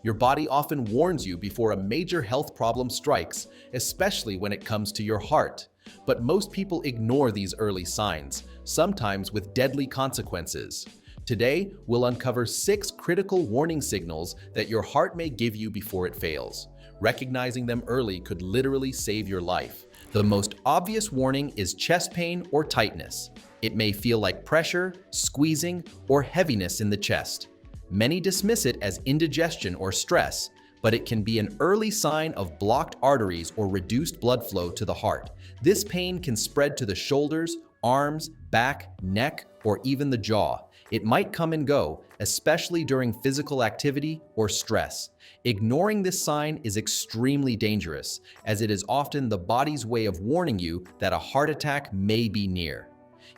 Your body often warns you before a major health problem strikes, especially when it comes to your heart. But most people ignore these early signs, sometimes with deadly consequences. Today, we'll uncover 6 critical warning signals that your heart may give you before it fails. Recognizing them early could literally save your life. The most obvious warning is chest pain or tightness. It may feel like pressure, squeezing, or heaviness in the chest. Many dismiss it as indigestion or stress, but it can be an early sign of blocked arteries or reduced blood flow to the heart. This pain can spread to the shoulders, arms, back, neck, or even the jaw. It might come and go, especially during physical activity or stress. Ignoring this sign is extremely dangerous, as it is often the body's way of warning you that a heart attack may be near.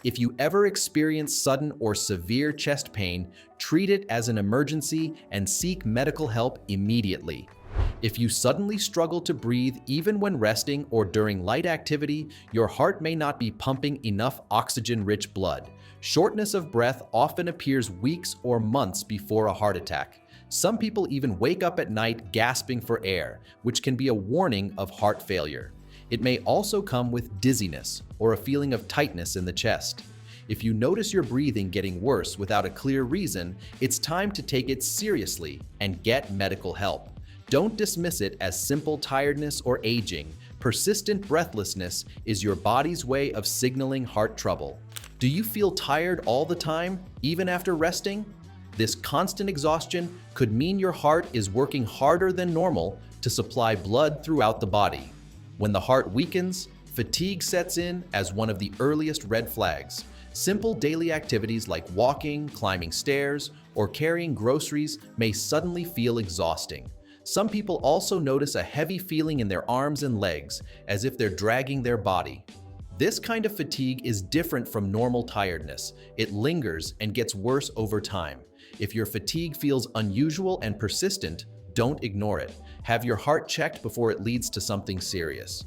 If you ever experience sudden or severe chest pain, treat it as an emergency and seek medical help immediately. If you suddenly struggle to breathe even when resting or during light activity, your heart may not be pumping enough oxygen-rich blood. Shortness of breath often appears weeks or months before a heart attack. Some people even wake up at night gasping for air, which can be a warning of heart failure. It may also come with dizziness or a feeling of tightness in the chest. If you notice your breathing getting worse without a clear reason, it's time to take it seriously and get medical help. Don't dismiss it as simple tiredness or aging. Persistent breathlessness is your body's way of signaling heart trouble. Do you feel tired all the time, even after resting? This constant exhaustion could mean your heart is working harder than normal to supply blood throughout the body. When the heart weakens, fatigue sets in as one of the earliest red flags. Simple daily activities like walking, climbing stairs, or carrying groceries may suddenly feel exhausting. Some people also notice a heavy feeling in their arms and legs, as if they're dragging their body. This kind of fatigue is different from normal tiredness. It lingers and gets worse over time. If your fatigue feels unusual and persistent, don't ignore it. Have your heart checked before it leads to something serious.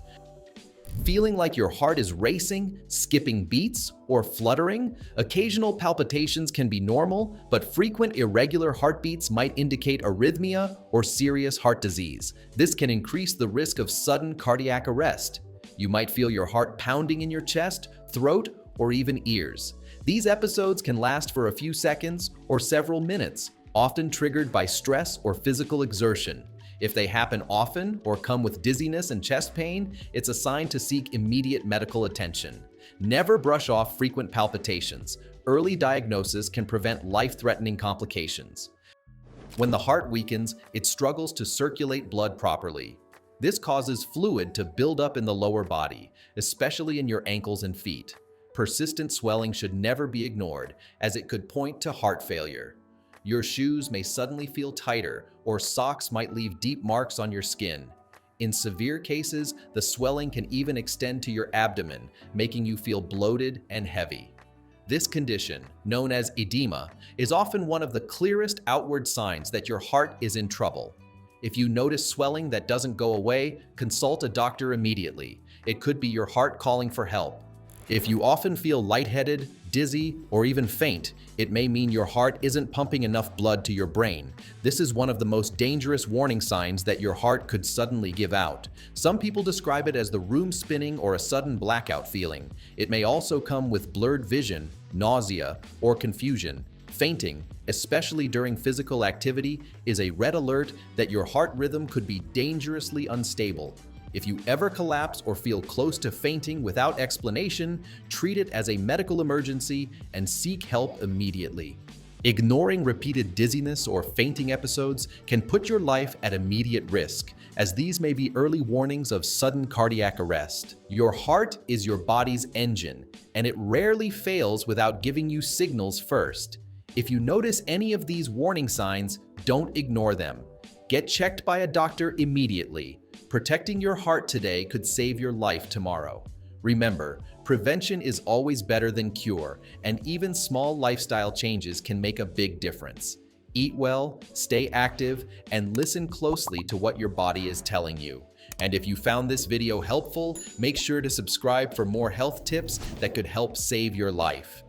Feeling like your heart is racing, skipping beats, or fluttering? Occasional palpitations can be normal, but frequent irregular heartbeats might indicate arrhythmia or serious heart disease. This can increase the risk of sudden cardiac arrest. You might feel your heart pounding in your chest, throat, or even ears. These episodes can last for a few seconds or several minutes, often triggered by stress or physical exertion. If they happen often or come with dizziness and chest pain, it's a sign to seek immediate medical attention. Never brush off frequent palpitations. Early diagnosis can prevent life-threatening complications. When the heart weakens, it struggles to circulate blood properly. This causes fluid to build up in the lower body, especially in your ankles and feet. Persistent swelling should never be ignored, as it could point to heart failure. Your shoes may suddenly feel tighter, or socks might leave deep marks on your skin. In severe cases, the swelling can even extend to your abdomen, making you feel bloated and heavy. This condition, known as edema, is often one of the clearest outward signs that your heart is in trouble. If you notice swelling that doesn't go away, consult a doctor immediately. It could be your heart calling for help. If you often feel lightheaded, dizzy, or even faint, it may mean your heart isn't pumping enough blood to your brain. This is one of the most dangerous warning signs that your heart could suddenly give out. Some people describe it as the room spinning or a sudden blackout feeling. It may also come with blurred vision, nausea, or confusion. Fainting, especially during physical activity, is a red alert that your heart rhythm could be dangerously unstable. If you ever collapse or feel close to fainting without explanation, treat it as a medical emergency and seek help immediately. Ignoring repeated dizziness or fainting episodes can put your life at immediate risk, as these may be early warnings of sudden cardiac arrest. Your heart is your body's engine, and it rarely fails without giving you signals first. If you notice any of these warning signs, don't ignore them. Get checked by a doctor immediately. Protecting your heart today could save your life tomorrow. Remember, prevention is always better than cure, and even small lifestyle changes can make a big difference. Eat well, stay active, and listen closely to what your body is telling you. And if you found this video helpful, make sure to subscribe for more health tips that could help save your life.